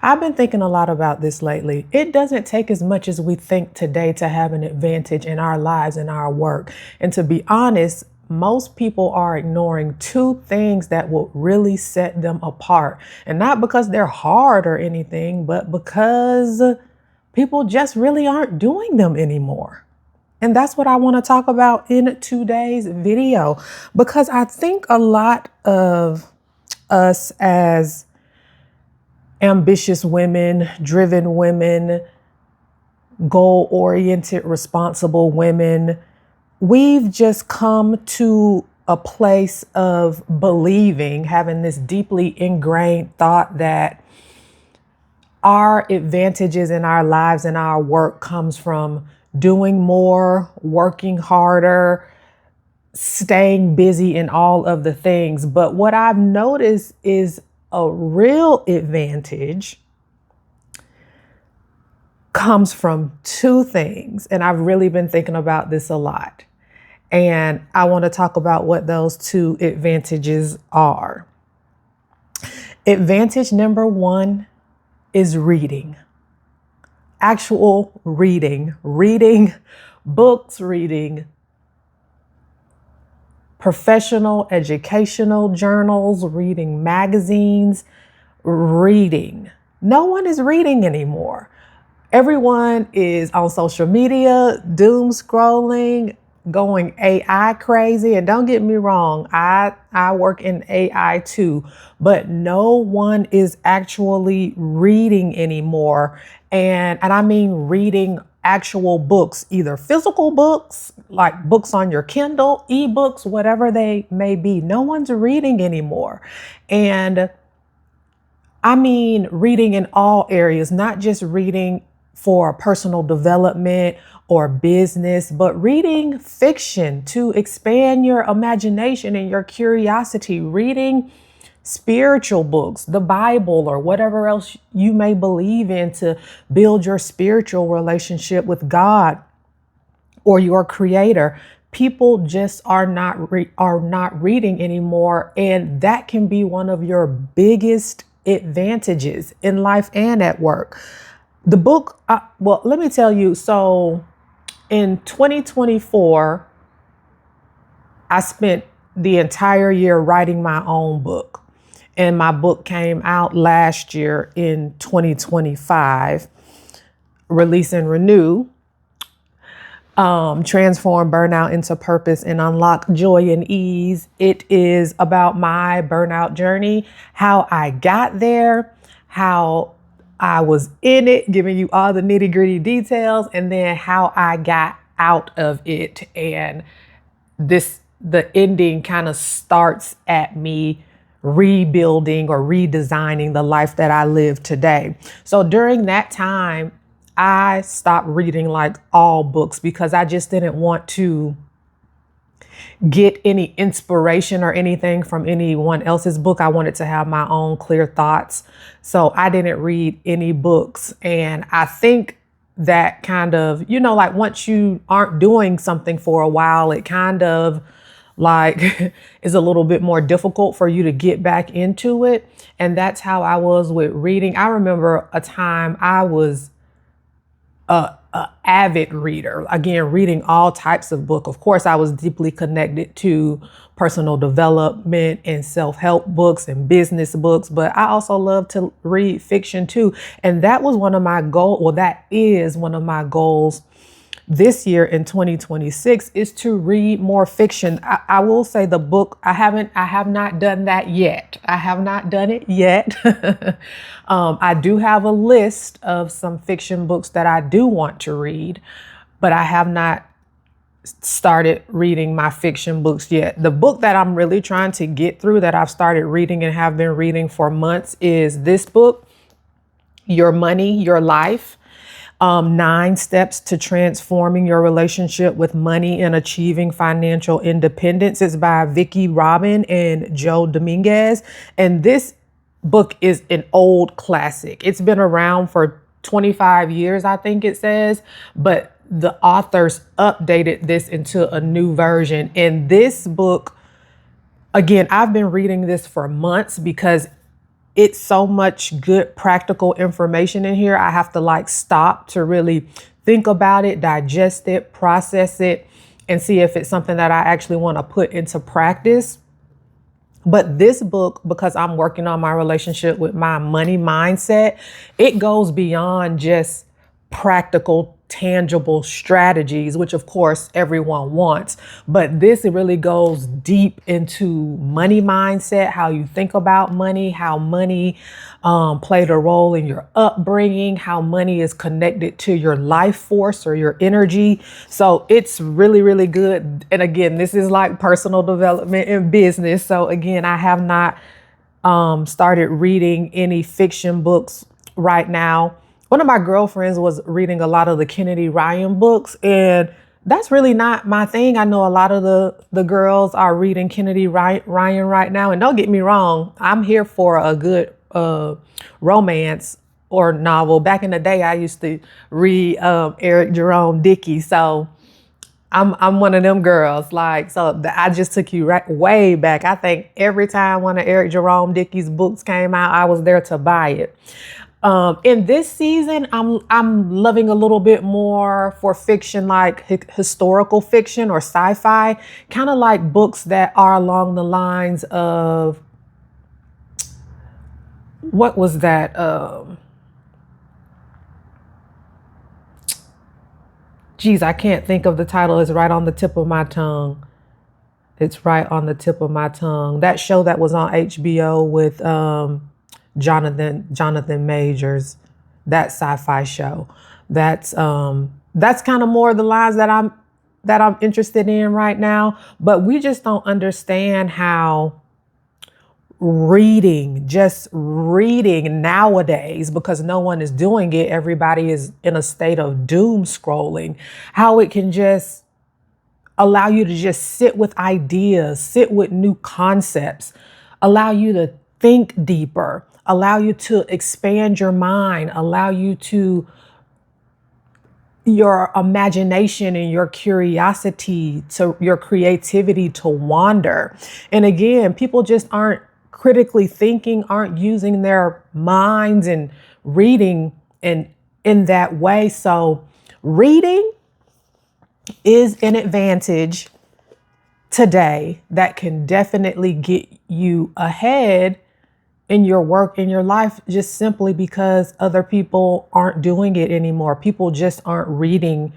I've been thinking a lot about this lately. It doesn't take as much as we think today to have an advantage in our lives and our work. And to be honest, most people are ignoring two things that will really set them apart. And not because they're hard or anything, but because people just really aren't doing them anymore. And that's what I want to talk about in today's video, because I think a lot of us as ambitious women, driven women, goal oriented, responsible women, we've just come to a place of believing, having this deeply ingrained thought that our advantages in our lives and our work comes from doing more, working harder, staying busy in all of the things. But what I've noticed is a real advantage comes from two things. And I've really been thinking about this a lot. And I want to talk about what those two advantages are. Advantage number one is reading. Actual reading books, reading professional, educational journals, reading magazines, reading. No one is reading anymore. Everyone is on social media, doom scrolling, going AI crazy. And don't get me wrong, I work in AI too, but no one is actually reading anymore. And I mean reading actual books, either physical books, like books on your Kindle, ebooks, whatever they may be. No one's reading anymore. And I mean reading in all areas, not just reading for personal development or business, but reading fiction to expand your imagination and your curiosity, reading spiritual books, the Bible, or whatever else you may believe in to build your spiritual relationship with God or your creator. People just are not reading anymore, and that can be one of your biggest advantages in life and at work. The book, well, let me tell you. So in 2024, I spent the entire year writing my own book. And my book came out last year in 2025, Release and Renew, Transform Burnout into Purpose and Unlock Joy and Ease. It is about my burnout journey, how I got there, how I was in it, giving you all the nitty gritty details, and then how I got out of it. And the ending kind of starts at me rebuilding or redesigning the life that I live today. So during that time, I stopped reading like all books because I just didn't want to get any inspiration or anything from anyone else's book. I wanted to have my own clear thoughts. So I didn't read any books. And I think that kind of, like once you aren't doing something for a while, it kind of like is a little bit more difficult for you to get back into it. And that's how I was with reading. I remember a time I was a avid reader, again, reading all types of books. Of course, I was deeply connected to personal development and self-help books and business books, but I also love to read fiction too. And that was one of my goals, well, that is one of my goals this year in 2026 is to read more fiction. I will say the book, I have not done that yet. I have not done it yet. I do have a list of some fiction books that I do want to read, but I have not started reading my fiction books yet. The book that I'm really trying to get through that I've started reading and have been reading for months is this book, Your Money, Your Life. 9 Steps to Transforming Your Relationship with Money and Achieving Financial Independence. It's by Vicki Robin and Joe Dominguez. And this book is an old classic. It's been around for 25 years, I think it says, but the authors updated this into a new version. And this book, again, I've been reading this for months because it's so much good practical information in here. I have to like stop to really think about it, digest it, process it, and see if it's something that I actually want to put into practice. But this book, because I'm working on my relationship with my money mindset, it goes beyond just practical, tangible strategies, which of course everyone wants. But this really goes deep into money mindset, how you think about money, how money played a role in your upbringing, how money is connected to your life force or your energy. So it's really, really good. And again, this is like personal development and business. So again, I have not started reading any fiction books right now. One of my girlfriends was reading a lot of the Kennedy Ryan books, and that's really not my thing. I know a lot of the girls are reading Kennedy Ryan right now. And don't get me wrong, I'm here for a good romance or novel. Back in the day, I used to read Eric Jerome Dickey. So I'm one of them girls. Like, so I just took you right way back. I think every time one of Eric Jerome Dickey's books came out, I was there to buy it. In this season, I'm loving a little bit more for fiction, like historical fiction or sci-fi, kind of like books that are along the lines of, what was that? Geez, I can't think of the title. It's right on the tip of my tongue. It's right on the tip of my tongue. That show that was on HBO with Jonathan Majors, that sci-fi show. That's kind of more the lines that I'm interested in right now. But we just don't understand how just reading nowadays, because no one is doing it. Everybody is in a state of doom scrolling, how it can just allow you to just sit with ideas, sit with new concepts, allow you to think deeper, allow you to expand your mind, allow you to your imagination and your curiosity, to your creativity to wander. And again, people just aren't critically thinking, aren't using their minds and reading in that way. So reading is an advantage today that can definitely get you ahead in your work, in your life, just simply because other people aren't doing it anymore. People just aren't reading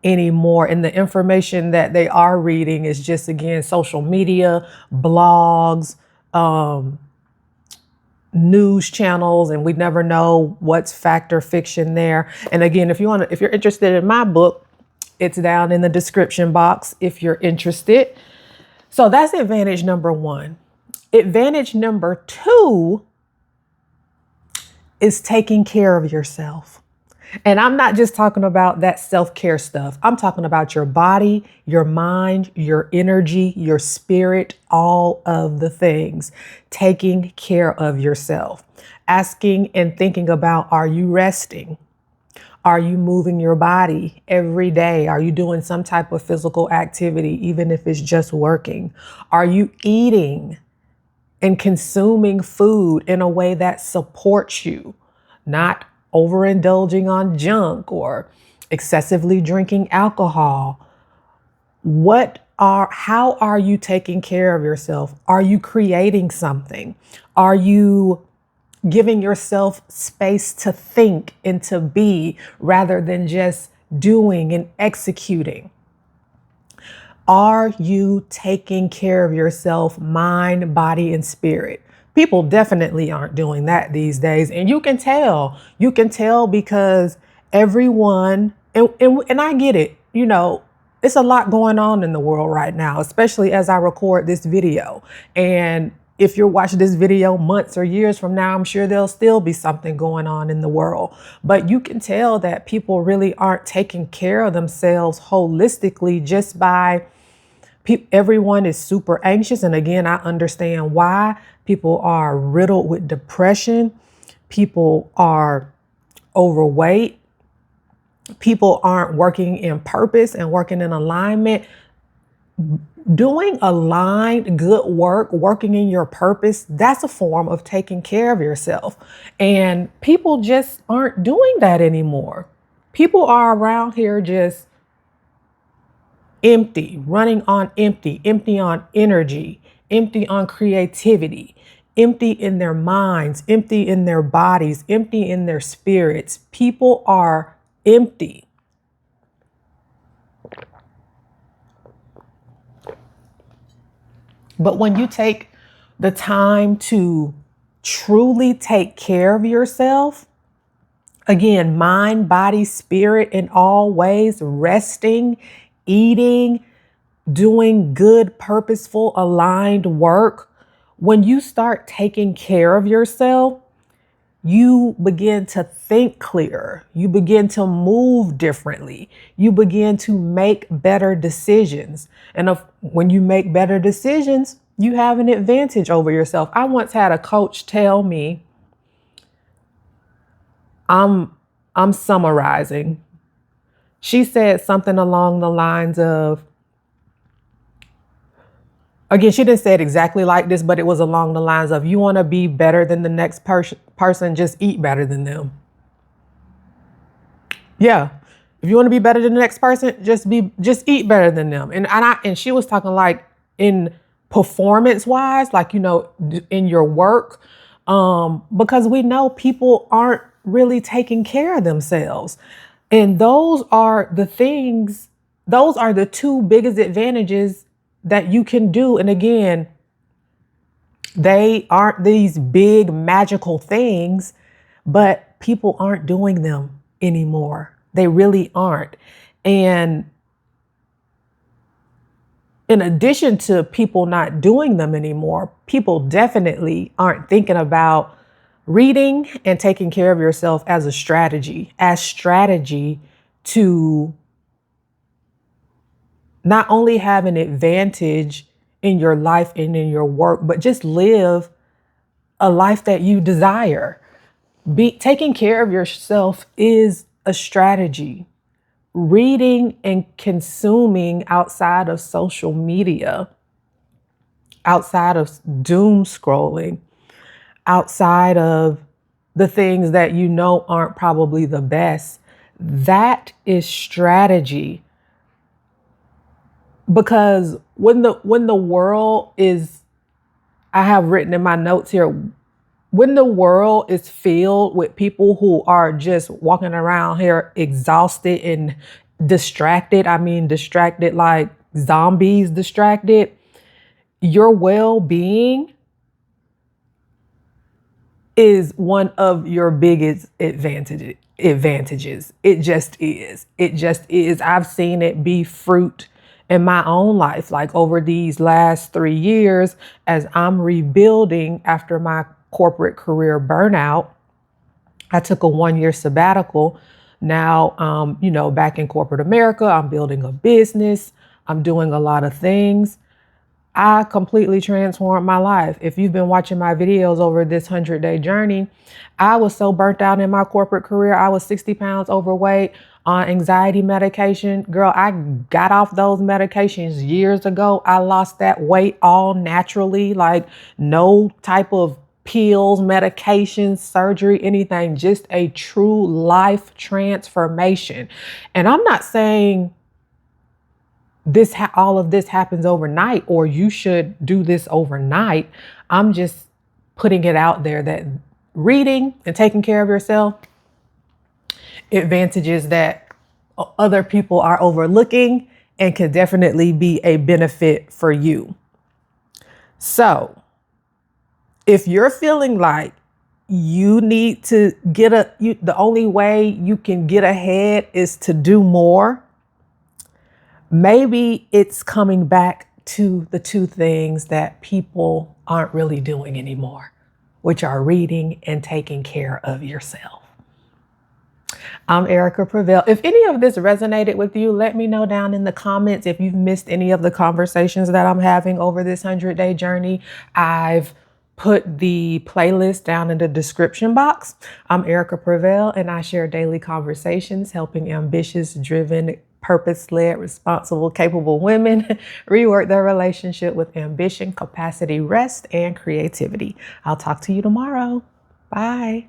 anymore. And the information that they are reading is just, again, social media, blogs, news channels, and we never know what's fact or fiction there. And again, if you're interested in my book, it's down in the description box if you're interested. So that's advantage number one. Advantage number two is taking care of yourself. And I'm not just talking about that self-care stuff. I'm talking about your body, your mind, your energy, your spirit, all of the things. Taking care of yourself. Asking and thinking about, are you resting? Are you moving your body every day? Are you doing some type of physical activity, even if it's just working? Are you eating and consuming food in a way that supports you, not overindulging on junk or excessively drinking alcohol? How are you taking care of yourself? Are you creating something? Are you giving yourself space to think and to be, rather than just doing and executing? Are you taking care of yourself, mind, body, and spirit? People definitely aren't doing that these days. And you can tell. You can tell because everyone, and I get it, it's a lot going on in the world right now, especially as I record this video. And if you're watching this video months or years from now, I'm sure there'll still be something going on in the world. But you can tell that people really aren't taking care of themselves holistically just by everyone is super anxious. And again, I understand why. People are riddled with depression. People are overweight. People aren't working in purpose and working in alignment. Doing aligned good work, working in your purpose, that's a form of taking care of yourself. And people just aren't doing that anymore. People are around here just empty, running on empty, empty on energy, empty on creativity, empty in their minds, empty in their bodies, empty in their spirits. People are empty. But when you take the time to truly take care of yourself, again, mind, body, spirit, in all ways, resting, eating, doing good, purposeful, aligned work, when you start taking care of yourself, you begin to think clearer. You begin to move differently. You begin to make better decisions. And when you make better decisions, you have an advantage over yourself. I once had a coach tell me, I'm summarizing. She said something along the lines of, again, she didn't say it exactly like this, but it was along the lines of, you want to be better than the next person, just eat better than them. Yeah. If you want to be better than the next person, just eat better than them. And she was talking like in performance wise, like, in your work, because we know people aren't really taking care of themselves. And those are the two biggest advantages that you can do. And again, they aren't these big magical things, but people aren't doing them anymore. They really aren't. And in addition to people not doing them anymore, people definitely aren't thinking about reading and taking care of yourself as a strategy to not only have an advantage in your life and in your work, but just live a life that you desire. Taking care of yourself is a strategy. Reading and consuming outside of social media, outside of doom scrolling, outside of the things that aren't probably the best, that is strategy. Because when the world is, I have written in my notes here, when the world is filled with people who are just walking around here exhausted and distracted, I mean distracted like zombies distracted, your well-being is one of your biggest advantages. It just is. I've seen it be fruit in my own life, like over these last 3 years, as I'm rebuilding after my corporate career burnout. I took a 1-year sabbatical. Now, back in corporate America, I'm building a business. I'm doing a lot of things. I completely transformed my life. If you've been watching my videos over this 100-day journey, I was so burnt out in my corporate career. I was 60 pounds overweight on anxiety medication. Girl, I got off those medications years ago. I lost that weight all naturally, like no type of pills, medications, surgery, anything, just a true life transformation. And I'm not saying all of this happens overnight, or you should do this overnight. I'm just putting it out there that reading and taking care of yourself, advantages that other people are overlooking and can definitely be a benefit for you. So if you're feeling like you need to the only way you can get ahead is to do more, maybe it's coming back to the two things that people aren't really doing anymore, which are reading and taking care of yourself. I'm Erica Prevail. If any of this resonated with you, let me know down in the comments. If you've missed any of the conversations that I'm having over this 100-day journey, I've put the playlist down in the description box. I'm Erica Prevail, and I share daily conversations helping ambitious, driven, purpose-led, responsible, capable women rework their relationship with ambition, capacity, rest, and creativity. I'll talk to you tomorrow. Bye.